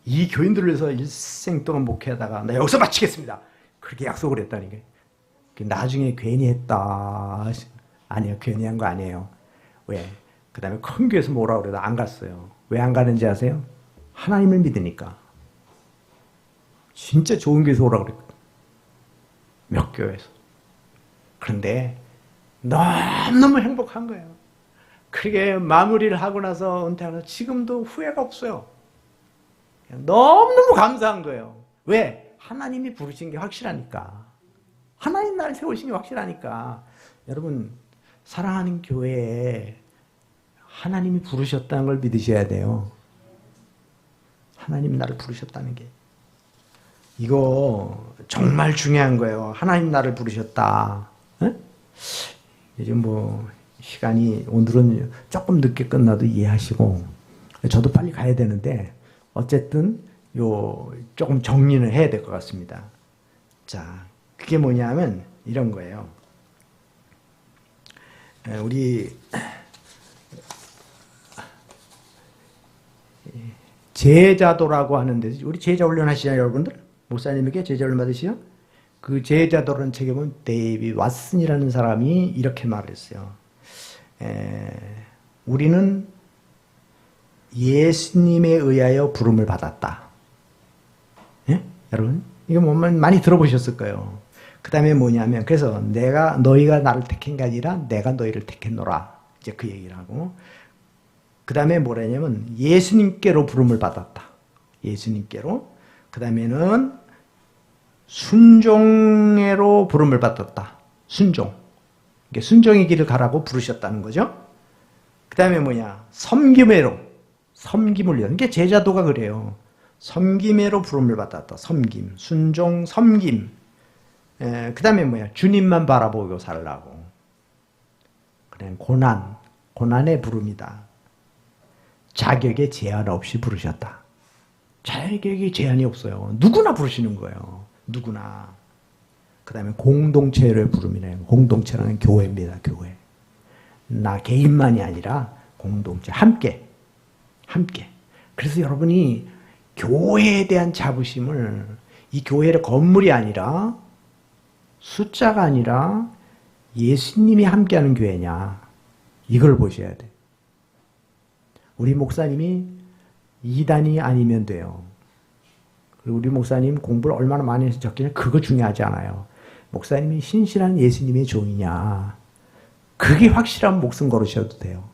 이 교인들을 위해서 일생 동안 목회하다가 나 여기서 마치겠습니다. 그렇게 약속을 했다는 게. 나중에 괜히 했다. 아니에요. 괜히 한 거 아니에요. 왜? 그 다음에 큰 교회에서 뭐라고 그래도 안 갔어요. 왜 안 가는지 아세요? 하나님을 믿으니까. 진짜 좋은 교회에서 오라고 그랬거든. 몇 교회에서. 그런데 너무너무 행복한 거예요. 그렇게 마무리를 하고 나서 은퇴하고 지금도 후회가 없어요. 너무너무 감사한 거예요. 왜? 하나님이 부르신 게 확실하니까. 하나님 나를 세우신 게 확실하니까. 여러분 사랑하는 교회에 하나님이 부르셨다는 걸 믿으셔야 돼요. 하나님 나를 부르셨다는 게. 이거 정말 중요한 거예요. 하나님 나를 부르셨다. 에? 요즘 뭐 시간이 오늘은 조금 늦게 끝나도 이해하시고 저도 빨리 가야 되는데 어쨌든 요 조금 정리는 해야 될 것 같습니다. 자, 그게 뭐냐면 이런 거예요. 우리 제자도라고 하는데 우리 제자 훈련 하시잖아요, 여러분들. 목사님에게 제자 훈련 받으시죠? 그 제자도라는 책에 보면 데이비드 왓슨이라는 사람이 이렇게 말했어요. 우리는 예수님에 의하여 부름을 받았다. 예? 여러분 이거 뭐 많이 들어보셨을 거예요. 그 다음에 뭐냐면 그래서 너희가 나를 택한 게 아니라 내가 너희를 택했노라. 이제 그 얘기를 하고 그 다음에 뭐라냐면 예수님께로 부름을 받았다. 예수님께로. 그 다음에는 순종애로 부름을 받았다. 순종. 순종의 길을 가라고 부르셨다는 거죠. 그 다음에 뭐냐? 섬김애로. 섬김을 위한 게 제자도가 그래요. 섬김애로 부름을 받았다. 섬김, 순종, 섬김. 그 다음에 뭐야? 주님만 바라보고 살라고. 그래, 고난의 부름이다. 자격에 제한 없이 부르셨다. 자격에 제한이 없어요. 누구나 부르시는 거예요. 누구나. 그 다음에 공동체를 부름이네요. 공동체라는 교회입니다. 교회. 나 개인만이 아니라 공동체. 함께. 그래서 여러분이 교회에 대한 자부심을 이 교회의 건물이 아니라 숫자가 아니라 예수님이 함께하는 교회냐 이걸 보셔야 돼. 우리 목사님이 이단이 아니면 돼요. 그리고 우리 목사님 공부를 얼마나 많이 해서 적기냐 그거 중요하지 않아요. 목사님이 신실한 예수님의 종이냐 그게 확실한 목숨 걸으셔도 돼요.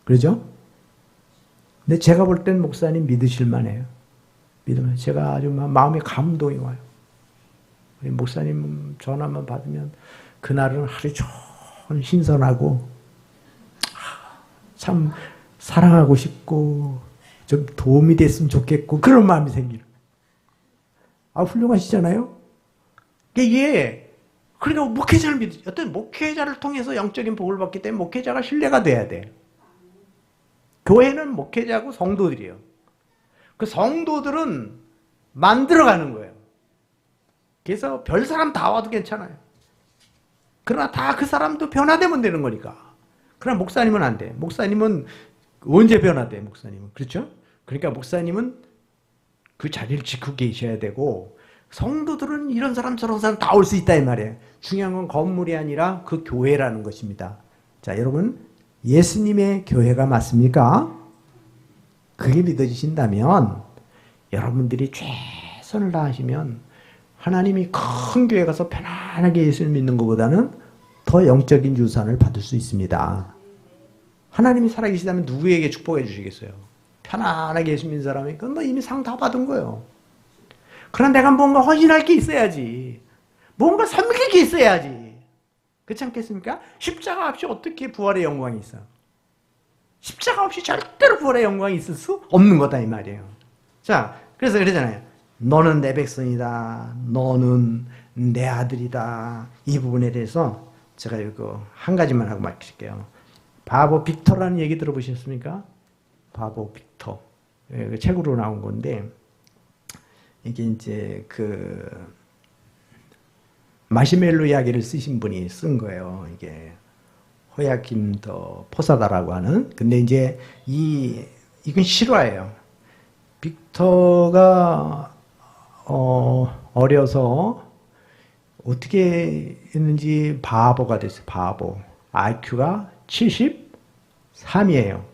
그러죠? 근데 제가 볼 땐 목사님 믿으실 만해요. 믿으면 제가 아주 마음에 감동이 와요. 우리 목사님 전화만 받으면 그날은 하루 종일 신선하고 참 사랑하고 싶고 좀 도움이 됐으면 좋겠고 그런 마음이 생기는. 훌륭하시잖아요. 그러니까 목회자를 어떤 목회자를 통해서 영적인 복을 받기 때문에 목회자가 신뢰가 돼야 돼. 교회는 목회자고 성도들이에요. 그 성도들은 만들어가는 거예요. 그래서 별 사람 다 와도 괜찮아요. 그러나 다 그 사람도 변화되면 되는 거니까. 그러나 목사님은 안 돼. 목사님은 언제 변화돼? 목사님은. 그렇죠? 그러니까 목사님은 그 자리를 지키고 계셔야 되고 성도들은 이런 사람 저런 사람 다 올 수 있다 이 말이에요. 중요한 건 건물이 아니라 그 교회라는 것입니다. 자, 여러분 예수님의 교회가 맞습니까? 그게 믿어지신다면 여러분들이 최선을 다하시면 하나님이 큰 교회 가서 편안하게 예수를 믿는 것보다는 더 영적인 유산을 받을 수 있습니다. 하나님이 살아계시다면 누구에게 축복해 주시겠어요? 편안하게 예수 믿는 사람이 그건 뭐 이미 상 다 받은 거예요. 그러나 내가 뭔가 헌신할 게 있어야지. 뭔가 섬기게 있어야지. 그렇지 않겠습니까? 십자가 없이 어떻게 부활의 영광이 있어? 십자가 없이 절대로 부활의 영광이 있을 수 없는 거다 이 말이에요. 자, 그래서 그러잖아요. 너는 내 백성이다. 너는 내 아들이다. 이 부분에 대해서 제가 이거 한 가지만 하고 마칠게요. 바보 빅터라는 얘기 들어보셨습니까? 바보 빅터. 책으로 나온 건데, 이게 이제 마시멜로 이야기를 쓰신 분이 쓴 거예요. 이게 호야킴 더 포사다라고 하는. 근데 이제 이건 실화예요. 빅터가 어려서 어떻게 했는지 바보가 됐어요. 바보. IQ가 73이에요.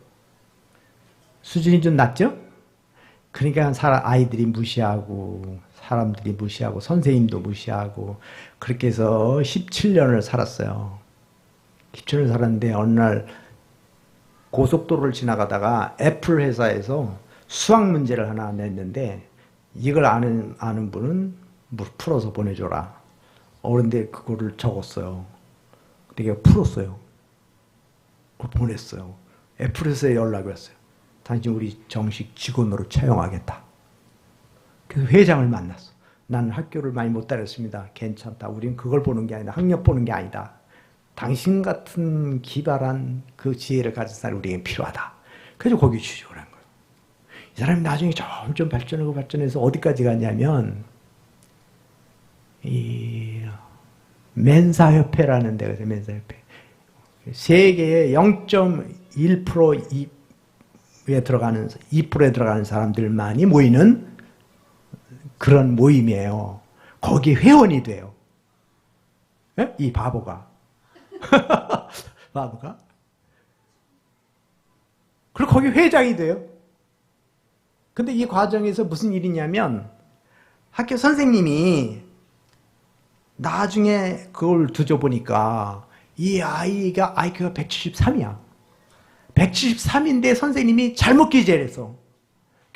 수준이 좀 낮죠? 그러니까 아이들이 무시하고 사람들이 무시하고 선생님도 무시하고 그렇게 해서 17년을 살았어요. 17년을 살았는데 어느 날 고속도로를 지나가다가 애플 회사에서 수학 문제를 하나 냈는데 이걸 아는 분은 풀어서 보내줘라. 그런데 그거를 적었어요. 근데 풀었어요. 그걸 보냈어요. 애플 회사에 연락이 왔어요. 당신 우리 정식 직원으로 채용하겠다. 그래서 회장을 만났어. 나는 학교를 많이 못 다녔습니다. 괜찮다. 우린 그걸 보는 게 아니다. 학력 보는 게 아니다. 당신 같은 기발한 그 지혜를 가진 사람이 우리에게 필요하다. 그래서 거기 취직을 한 거예요. 이 사람이 나중에 점점 발전해서 어디까지 갔냐면 이 멘사협회라는 데가 있어요. 멘사협회. 세계의 0.1%에 들어가는 2%에 들어가는 사람들만이 모이는 그런 모임이에요. 거기 회원이 돼요. 예? 이 바보가. 바보가. 그리고 거기 회장이 돼요. 근데 이 과정에서 무슨 일이냐면 학교 선생님이 나중에 그걸 뒤져보니까 이 아이가 IQ가 173이야. 173인데 선생님이 잘못 기재를 했어.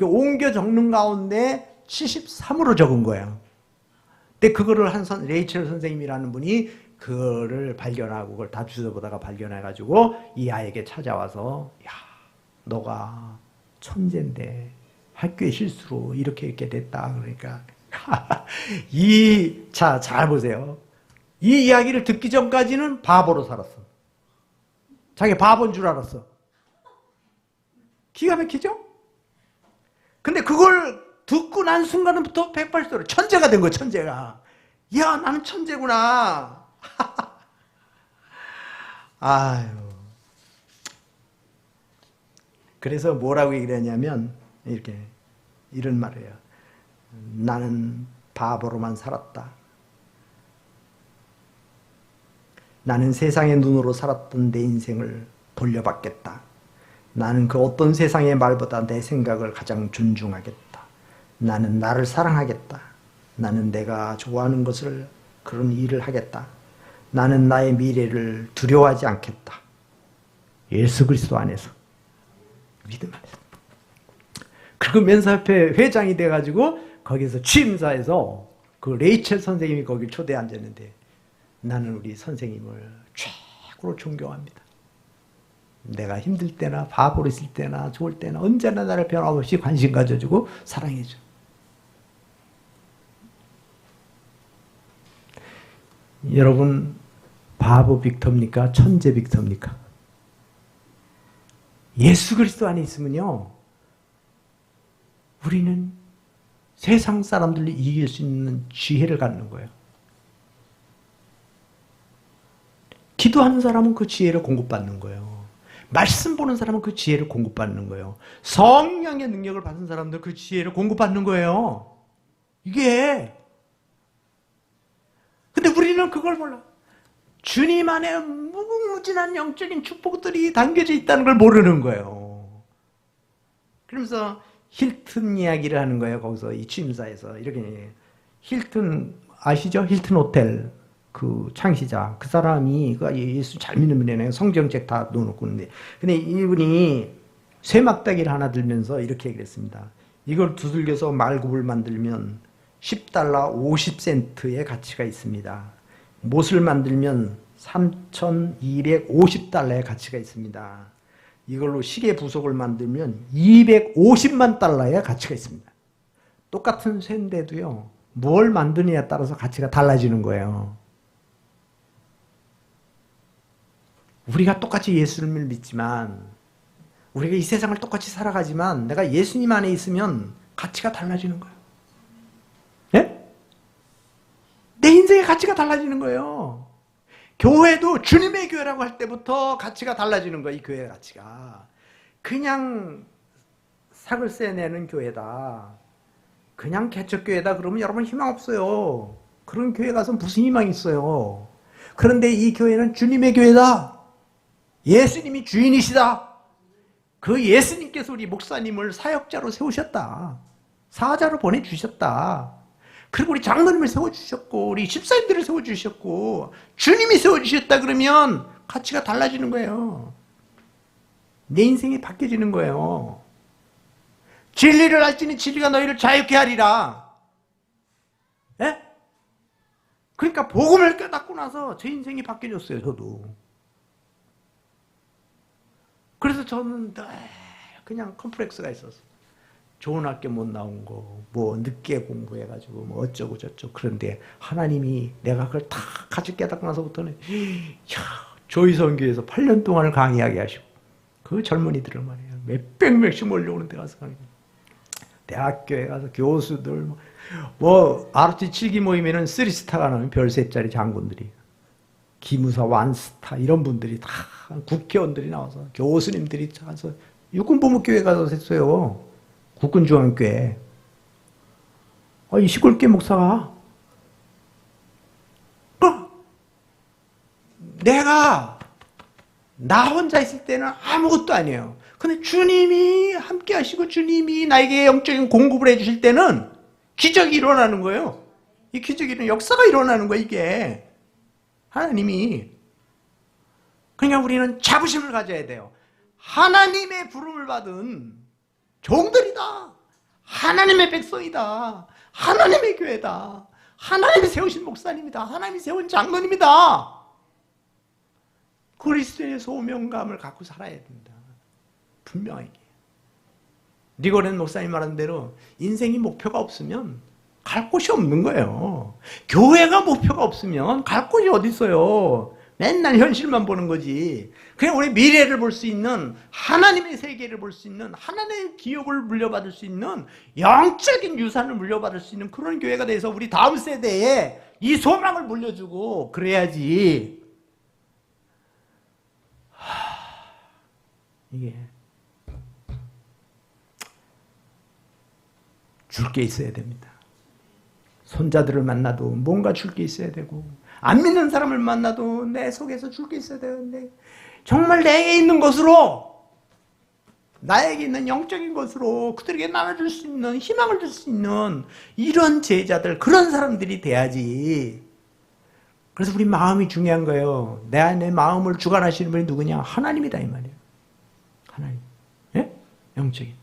옮겨 적는 가운데 73으로 적은 거예요. 근데 그거를 레이첼 선생님이라는 분이 그거를 발견하고 그걸 다 주워보다가 발견해가지고 이 아이에게 찾아와서 야, 너가 천재인데 학교의 실수로 이렇게 됐다. 그러니까 잘 보세요. 이 이야기를 듣기 전까지는 바보로 살았어. 자기 바보인 줄 알았어. 기가 막히죠? 근데 그걸 듣고 난 순간부터 180도로 천재가 된 거야, 천재가. 야, 나는 천재구나. 아유. 그래서 뭐라고 얘기를 하냐면, 이런 말을 해요. 나는 바보로만 살았다. 나는 세상의 눈으로 살았던 내 인생을 돌려받겠다. 나는 그 어떤 세상의 말보다 내 생각을 가장 존중하겠다. 나는 나를 사랑하겠다. 나는 내가 좋아하는 것을 그런 일을 하겠다. 나는 나의 미래를 두려워하지 않겠다. 예수 그리스도 안에서. 믿음 안에서. 그리고 멘사협회 회장이 돼가지고 거기서 취임사에서 그 레이첼 선생님이 거기 초대에 앉았는데 나는 우리 선생님을 최고로 존경합니다. 내가 힘들 때나 바보로 있을 때나 좋을 때나 언제나 나를 변함없이 관심 가져주고 사랑해줘. 여러분 바보 빅터입니까? 천재 빅터입니까? 예수 그리스도 안에 있으면요 우리는 세상 사람들을 이길 수 있는 지혜를 갖는 거예요. 기도하는 사람은 그 지혜를 공급받는 거예요. 말씀 보는 사람은 그 지혜를 공급받는 거예요. 성령의 능력을 받은 사람들 그 지혜를 공급받는 거예요. 이게. 근데 우리는 그걸 몰라. 주님 안에 무궁무진한 영적인 축복들이 담겨져 있다는 걸 모르는 거예요. 그러면서 힐튼 이야기를 하는 거예요. 거기서 이 취임사에서 이렇게 힐튼 아시죠? 힐튼 호텔 그 창시자 그 사람이 예수 잘 믿는 분이네요. 성경책 다 넣어놓고 있는데 근데 이분이 쇠막대기를 하나 들면서 이렇게 얘기를 했습니다. 이걸 두들겨서 말굽을 만들면 10달러 50센트의 가치가 있습니다. 못을 만들면 3,250달러의 가치가 있습니다. 이걸로 시계 부속을 만들면 250만 달러의 가치가 있습니다. 똑같은 쇠인데도요, 뭘 만드느냐에 따라서 가치가 달라지는 거예요. 우리가 똑같이 예수님을 믿지만, 우리가 이 세상을 똑같이 살아가지만 내가 예수님 안에 있으면 가치가 달라지는 거예요. 예? 내 인생의 가치가 달라지는 거예요. 교회도 주님의 교회라고 할 때부터 가치가 달라지는 거예요. 이 교회의 가치가. 그냥 사글세 내는 교회다, 그냥 개척교회다 그러면 여러분 희망 없어요. 그런 교회 가서 무슨 희망이 있어요. 그런데 이 교회는 주님의 교회다. 예수님이 주인이시다. 그 예수님께서 우리 목사님을 사역자로 세우셨다. 사자로 보내주셨다. 그리고 우리 장로님을 세워주셨고 우리 집사님들을 세워주셨고 주님이 세워주셨다 그러면 가치가 달라지는 거예요. 내 인생이 바뀌어지는 거예요. 진리를 알지니 진리가 너희를 자유케 하리라. 예? 그러니까 복음을 깨닫고 나서 제 인생이 바뀌어졌어요. 저도. 그래서 저는 그냥 컴플렉스가 있었어요. 좋은 학교 못 나온 거, 뭐 늦게 공부해가지고 뭐 어쩌고 저쩌고. 그런데 하나님이 내가 그걸 다 같이 깨닫고 나서부터는 조이성교에서 8년 동안을 강의하게 하시고 그 젊은이들을 말이에요. 몇백 명씩 몰려오는 데 가서 강의. 대학교에 가서 교수들 뭐 ROT 7기 모임에는 3스타가 나오면 별 3짜리 장군들이, 기무사 1스타 이런 분들이 다 국회의원들이 나와서 교수님들이 가서 육군부목교회 가서 했어요. 국군중앙교회. 이 시골교회 목사가 내가 나 혼자 있을 때는 아무것도 아니에요. 근데 주님이 함께 하시고 주님이 나에게 영적인 공급을 해주실 때는 기적이 일어나는 거예요. 이 기적이 일어나는, 역사가 일어나는 거예요. 이게 하나님이. 그러니까 우리는 자부심을 가져야 돼요. 하나님의 부름을 받은 종들이다. 하나님의 백성이다. 하나님의 교회다. 하나님이 세우신 목사님이다. 하나님이 세운 장로님이다. 그리스도의 소명감을 갖고 살아야 된다. 분명하게. 니고렌 목사님 말한 대로 인생이 목표가 없으면 갈 곳이 없는 거예요. 교회가 목표가 없으면 갈 곳이 어디 있어요. 맨날 현실만 보는 거지. 그냥 우리 미래를 볼 수 있는, 하나님의 세계를 볼 수 있는, 하나님의 기업을 물려받을 수 있는, 영적인 유산을 물려받을 수 있는 그런 교회가 돼서 우리 다음 세대에 이 소망을 물려주고 그래야지. 이게 줄 게 있어야 됩니다. 손자들을 만나도 뭔가 줄 게 있어야 되고, 안 믿는 사람을 만나도 내 속에서 줄 게 있어야 되는데, 정말 내게 있는 것으로, 나에게 있는 영적인 것으로 그들에게 나눠줄 수 있는, 희망을 줄 수 있는 이런 제자들, 그런 사람들이 돼야지. 그래서 우리 마음이 중요한 거예요. 내 마음을 주관하시는 분이 누구냐? 하나님이다 이 말이에요. 하나님. 예? 영적인.